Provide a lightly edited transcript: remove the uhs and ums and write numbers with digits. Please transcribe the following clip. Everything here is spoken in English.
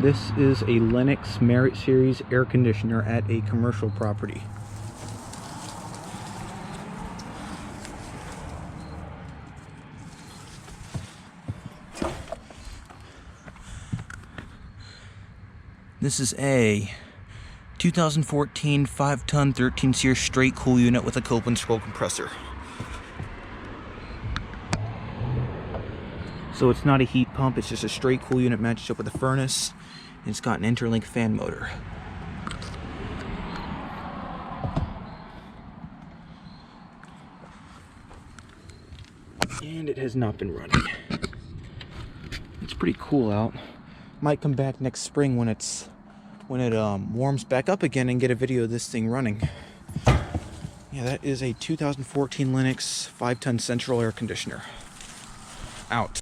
This is a Lennox Merit Series air conditioner at a commercial property. This is a 2014 5-ton 13-series straight cool unit with a Copeland scroll compressor. So it's not a heat pump, it's just a straight cool unit matched up with a furnace. And it's got an interlink fan motor. And it has not been running. It's pretty cool out. Might come back next spring when it warms back up again and get a video of this thing running. Yeah, that is a 2014 Lennox 5-ton central air conditioner. Out.